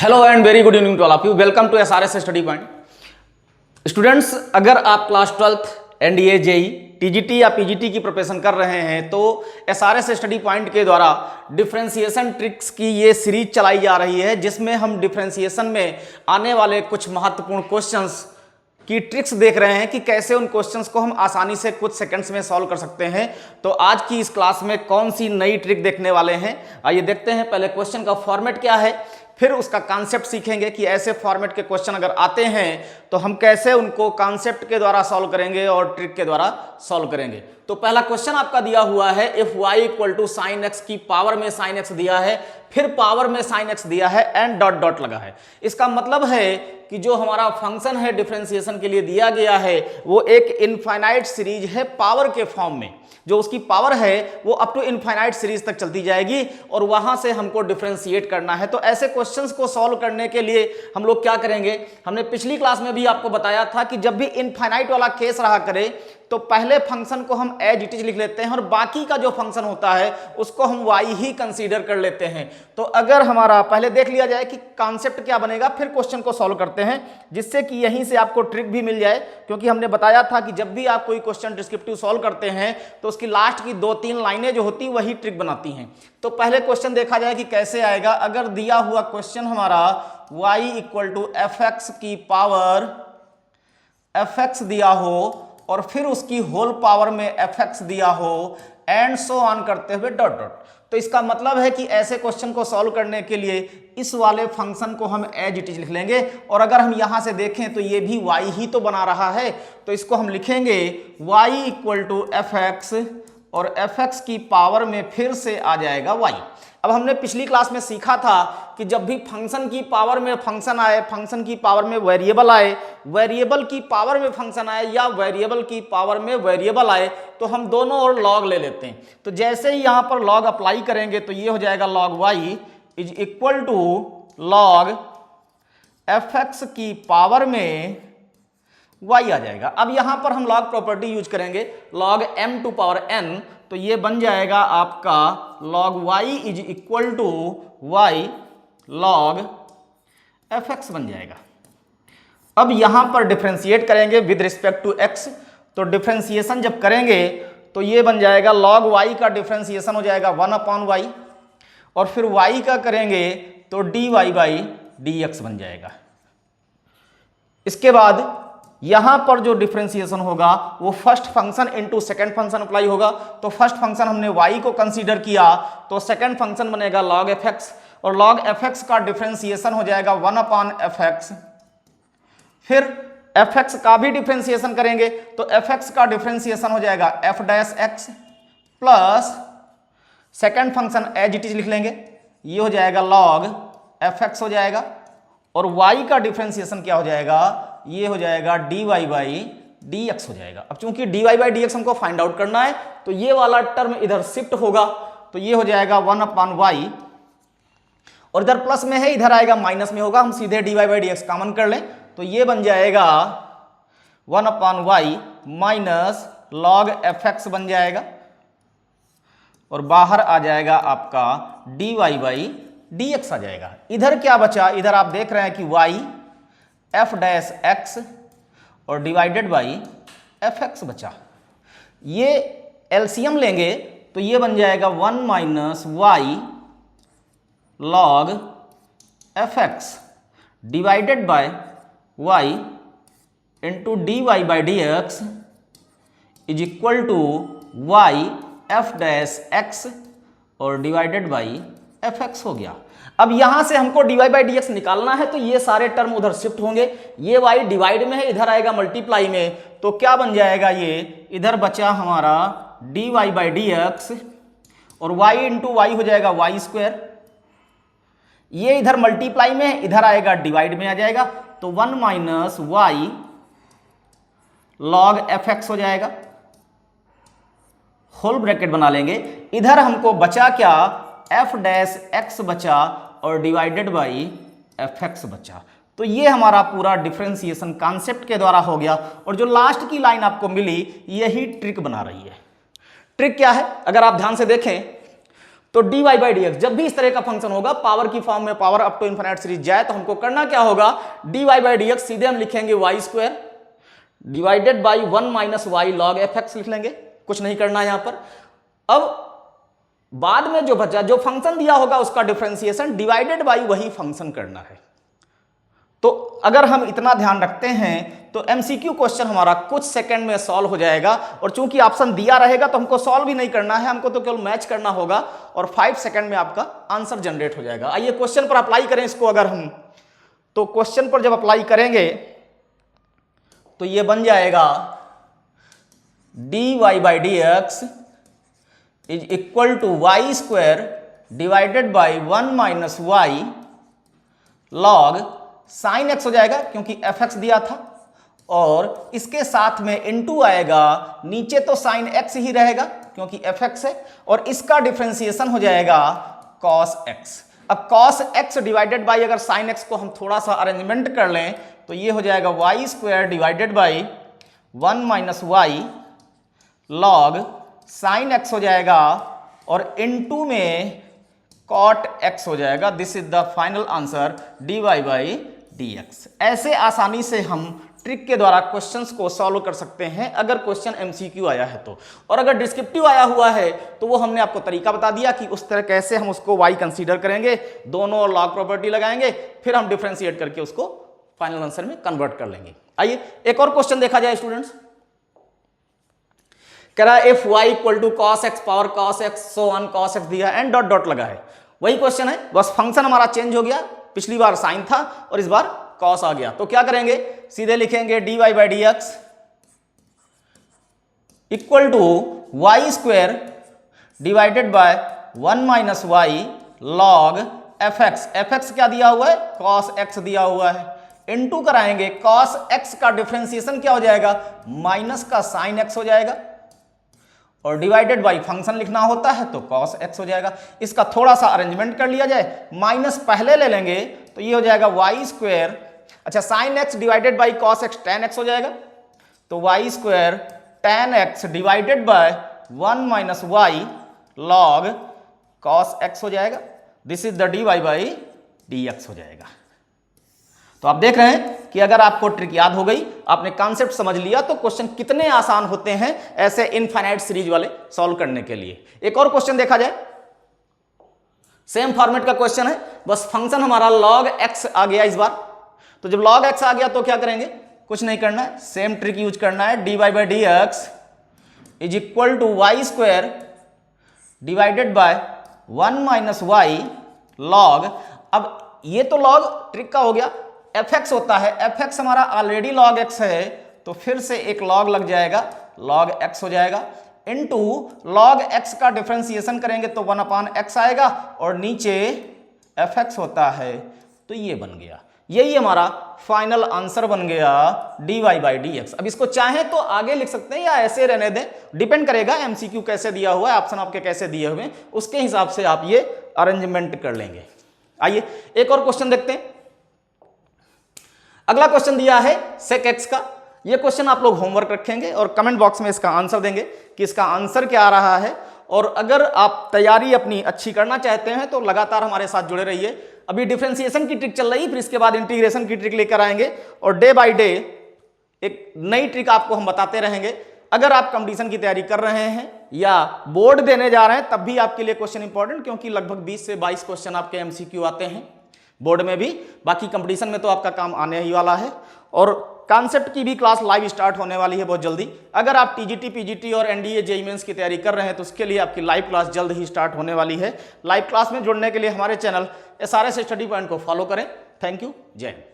Hello and very good evening to all of you. Welcome to SRS Study Point. Students, अगर आप class 12th NDA JE TGT या PGT की preparation कर रहे हैं तो एसआरएस स्टडी पॉइंट के द्वारा डिफरेंशिएशन ट्रिक्स की ये सीरीज चलाई जा रही है, जिसमें हम डिफरेंशिएशन में आने वाले कुछ महत्वपूर्ण क्वेश्चंस की ट्रिक्स देख रहे हैं कि कैसे उन क्वेश्चंस को हम आसानी से कुछ सेकंड्स में सॉल्व कर सकते हैं। तो आज की इस क्लास में कौन सी नई ट्रिक देखने वाले हैं, आइए देखते हैं। पहले क्वेश्चन का फॉर्मेट क्या है, फिर उसका कॉन्सेप्ट सीखेंगे कि ऐसे फॉर्मेट के क्वेश्चन अगर आते हैं तो हम कैसे उनको कॉन्सेप्ट के द्वारा सॉल्व करेंगे और ट्रिक के द्वारा सॉल्व करेंगे। तो पहला क्वेश्चन आपका दिया हुआ है, if y equal to sine x की पावर में साइन एक्स दिया है, फिर पावर में साइन एक्स दिया है एंड डॉट डॉट लगा है। इसका मतलब है कि जो हमारा फंक्शन है डिफरेंशिएशन के लिए दिया गया है वो एक इनफाइनाइट सीरीज है पावर के फॉर्म में। जो उसकी पावर है वो अप टू इनफाइनाइट सीरीज तक चलती जाएगी और वहां से हमको डिफरेंशिएट करना है। तो ऐसे क्वेश्चंस को सॉल्व करने के लिए हम लोग क्या करेंगे, हमने पिछली क्लास में भी आपको बताया था कि जब भी इनफाइनाइट वाला केस रहा करे तो पहले फंक्शन को हम एज इट इज लिख लेते हैं और बाकी का जो फंक्शन होता है उसको हम y ही कंसीडर कर लेते हैं। तो अगर हमारा पहले देख लिया जाए कि कॉन्सेप्ट क्या बनेगा, फिर क्वेश्चन को सॉल्व करते हैं, जिससे कि यहीं से आपको ट्रिक भी मिल जाए। क्योंकि हमने बताया था कि जब भी आप कोई क्वेश्चन डिस्क्रिप्टिव सॉल्व करते हैं तो उसकी लास्ट की 2-3 लाइनें जो होती वही ट्रिक बनाती हैं। तो पहले क्वेश्चन देखा जाए कि कैसे आएगा। अगर दिया हुआ क्वेश्चन हमारा y equal to f x की पावर एफ एक्स दिया हो और फिर उसकी होल पावर में एफ एक्स दिया हो एंड सो ऑन करते हुए डॉट डॉट, तो इसका मतलब है कि ऐसे क्वेश्चन को सॉल्व करने के लिए इस वाले फंक्शन को हम एज इट इज लिख लेंगे। और अगर हम यहां से देखें तो ये भी y ही तो बना रहा है, तो इसको हम लिखेंगे y equal to f x और एफ एक्स की पावर में फिर से आ जाएगा y। अब हमने पिछली क्लास में सीखा था कि जब भी फंक्शन की पावर में फंक्शन आए, फंक्शन की पावर में वेरिएबल आए, वेरिएबल की पावर में फंक्शन आए या वेरिएबल की पावर में वेरिएबल आए तो हम दोनों ओर लॉग ले लेते हैं। तो जैसे ही यहाँ पर लॉग अप्लाई करेंगे तो ये हो जाएगा log y is equal to log f x की पावर में y आ जाएगा। अब यहां पर हम लॉग प्रॉपर्टी यूज करेंगे, log m to power n, तो ये बन जाएगा आपका log y is equal to y log f x बन जाएगा। अब यहां पर डिफरेंशिएट करेंगे विद रिस्पेक्ट टू x, तो डिफरेंशिएशन जब करेंगे तो ये बन जाएगा log y का डिफरेंशिएशन हो जाएगा 1/y और फिर y का करेंगे तो dy बाई dx बन जाएगा। इसके बाद यहां पर जो डिफरेंशिएशन होगा वो first function into second function apply होगा। तो फर्स्ट फंक्शन हमने y को कंसीडर किया तो सेकंड फंक्शन बनेगा log fx और log fx का डिफरेंशिएशन हो जाएगा 1/fx। फिर fx का भी डिफरेंशिएशन करेंगे तो fx का डिफरेंशिएशन हो जाएगा f dash x plus second function as it is लिख लेंगे, ये हो जाएगा log fx हो जाएगा और y का डिफरेंशिएशन क्या हो जाएगा, ये हो जाएगा dy बाई dx हो जाएगा। अब चूंकि dy बाई dx हमको फाइंड आउट करना है तो ये वाला टर्म इधर शिफ्ट होगा, तो ये हो जाएगा 1/y और इधर प्लस में है इधर आएगा माइनस में होगा, हम सीधे dy बाई dx कॉमन कर लें तो ये बन जाएगा 1/y माइनस log fx बन जाएगा और बाहर आ जाएगा आपका dy बाई dx आ जाएगा। इधर क्या बचा, इधर आप देख रहे हैं कि y f डैश x और डिवाइडेड बाई एफ एक्स बचा। ये एलसीएम लेंगे तो ये बन जाएगा 1 minus y log f x divided by y into d y by d x is equal to y f dash x और डिवाइडेड बाई एफ एक्स हो गया। अब यहां से हमको dy बाई dx निकालना है तो ये सारे टर्म उधर शिफ्ट होंगे, ये y डिवाइड में है इधर आएगा मल्टीप्लाई में, तो क्या बन जाएगा, ये इधर बचा हमारा dy बाई dx और y इंटू वाई हो जाएगा वाई स्क्वायर, ये इधर मल्टीप्लाई में है इधर आएगा डिवाइड में आ जाएगा, तो 1 minus y log f x हो जाएगा, होल ब्रैकेट बना लेंगे। इधर हमको बचा क्या, एफ डैश एक्स बचा और डिवाइडेड बाई एफ एक्स बचा। तो ये हमारा पूरा डिफरेंशिएशन कॉन्सेप्ट के द्वारा हो गया और जो लास्ट की लाइन आपको मिली यही ट्रिक बना रही है। ट्रिक क्या है, अगर आप ध्यान से देखें तो dy बाई डी एक्स जब भी इस तरह का फंक्शन होगा पावर की फॉर्म में, power up to infinite series जाए, तो हमको करना क्या होगा, dy बाई डी एक्स सीधे हम लिखेंगे y square divided by 1 minus y log f x लिख लेंगे, कुछ नहीं करना है यहां पर। अब बाद में जो बचा, जो फंक्शन दिया होगा उसका डिफरेंशिएशन डिवाइडेड बाई वही फंक्शन करना है। तो अगर हम इतना ध्यान रखते हैं तो एमसीक्यू क्वेश्चन हमारा कुछ सेकंड में सॉल्व हो जाएगा। और चूंकि ऑप्शन दिया रहेगा तो हमको सॉल्व भी नहीं करना है, हमको तो केवल मैच करना होगा और 5 सेकंड में आपका आंसर जनरेट हो जाएगा। आइए क्वेश्चन पर अप्लाई करें इसको। अगर हम तो क्वेश्चन पर जब अप्लाई करेंगे तो ये बन जाएगा dy by d x is equal to y square divided by 1 minus y log sine x हो जाएगा क्योंकि एफ एक्स दिया था, और इसके साथ में इनटू आएगा, नीचे तो साइन एक्स ही रहेगा क्योंकि एफ एक्स है, और इसका डिफरेंशिएशन हो जाएगा कॉस एक्स। अब कॉस एक्स डिवाइडेड बाई अगर साइन एक्स को हम थोड़ा सा अरेंजमेंट कर लें तो ये हो जाएगा y square divided by 1 minus y log sine x हो जाएगा, और इनटू में कॉट एक्स हो जाएगा। This is the final answer dy by d x. ऐसे आसानी से हम ट्रिक के द्वारा क्वेश्चंस को सॉल्व कर सकते हैं अगर क्वेश्चन एमसीक्यू आया है तो। और अगर डिस्क्रिप्टिव आया हुआ है तो वो हमने आपको तरीका बता दिया कि उस तरह कैसे हम उसको y कंसीडर करेंगे, दोनों लॉग प्रॉपर्टी लगाएंगे, फिर हम डिफरेंशिएट करके उसको फाइनल आंसर में कन्वर्ट कर लेंगे। आइए एक और क्वेश्चन देखा जाए स्टूडेंट्स। कह रहा है if y equal to cos x power cos x so on cos x दिया एंड डॉट डॉट लगा है, वही क्वेश्चन है, बस फंक्शन हमारा चेंज हो गया, पिछली बार साइन था और इस बार कॉस आ गया। तो क्या करेंगे, सीधे लिखेंगे dy by d x equal to y square divided by 1 minus y log f x. F x क्या दिया हुआ है, कॉस एक्स दिया हुआ है, इनटू कराएंगे कॉस एक्स का डिफरेंशिएशन क्या हो जाएगा, माइनस का साइन एक्स हो जाएगा, और डिवाइडेड बाई फंक्शन लिखना होता है तो कॉस एक्स हो जाएगा। इसका थोड़ा सा अरेंजमेंट कर लिया जाए, माइनस पहले ले लेंगे तो ये हो जाएगा वाई स्क्वायर, अच्छा sine x divided by cos x tan x हो जाएगा, तो y square tan x divided by 1 minus y log cos x हो जाएगा। This is the dy by d x हो जाएगा। तो आप देख रहे हैं कि अगर आपको ट्रिक याद हो गई, आपने कॉन्सेप्ट समझ लिया, तो क्वेश्चन कितने आसान होते हैं ऐसे इनफाइनाइट सीरीज वाले सॉल्व करने के लिए। एक और क्वेश्चन देखा जाए, सेम फॉर्मेट का क्वेश्चन है, बस फंक्शन हमारा log x आ गया इस बार। तो जब log x आ गया तो क्या करेंगे, कुछ नहीं करना है, सेम ट्रिक यूज करना है, dy by d x is equal to y square divided by 1 minus y log. अब ये तो log ट्रिक का हो गया, एफ एक्स होता है, एफ एक्स हमारा ऑलरेडी log x है, तो फिर से एक log लग जाएगा, log x हो जाएगा, इनटू log x का डिफरेंशिएशन करेंगे तो 1 अपान x आएगा, और नीचे एफ एक्स होता है, तो ये बन गया। यही हमारा फाइनल आंसर बन गया dy बाई डी एक्स। अब इसको चाहें तो आगे लिख सकते हैं या ऐसे रहने दें, डिपेंड करेगा एमसीक्यू कैसे दिया हुआ है, ऑप्शन आपके कैसे दिए हुए हैं, उसके हिसाब से आप ये अरेंजमेंट कर लेंगे। आइए एक और क्वेश्चन देखते हैं। अगला क्वेश्चन दिया है sec x का। ये क्वेश्चन आप लोग होमवर्क रखेंगे और कमेंट बॉक्स में इसका आंसर देंगे कि इसका आंसर क्या आ रहा है। और अगर आप तैयारी अपनी अच्छी करना चाहते हैं तो लगातार हमारे साथ जुड़े रहिए। अभी डिफरेंशिएशन की ट्रिक चल रही है, फिर इसके बाद इंटीग्रेशन की ट्रिक लेकर आएंगे, और डे बाय डे एक नई ट्रिक आपको हम बताते रहेंगे। अगर आप कंपटीशन की तैयारी कर रहे हैं या बोर्ड देने जा रहे हैं तब भी आपके लिए क्वेश्चन इंपॉर्टेंट, क्योंकि लगभग 20 से 22 क्वेश्चन आपके एमसीक्यू आते हैं बोर्ड में भी, बाकी कंपटीशन में तो आपका काम आने ही वाला है। और कॉन्सेप्ट की भी क्लास लाइव स्टार्ट होने वाली है बहुत जल्दी। अगर आप टीजीटी, पीजीटी और एनडीए जेईई मेंस की तैयारी कर रहे हैं तो उसके लिए आपकी लाइव क्लास जल्द ही स्टार्ट होने वाली है। लाइव क्लास में जुड़ने के लिए हमारे चैनल एसआरएस स्टडी पॉइंट को फॉलो करें। थैंक यू, जय हिंद।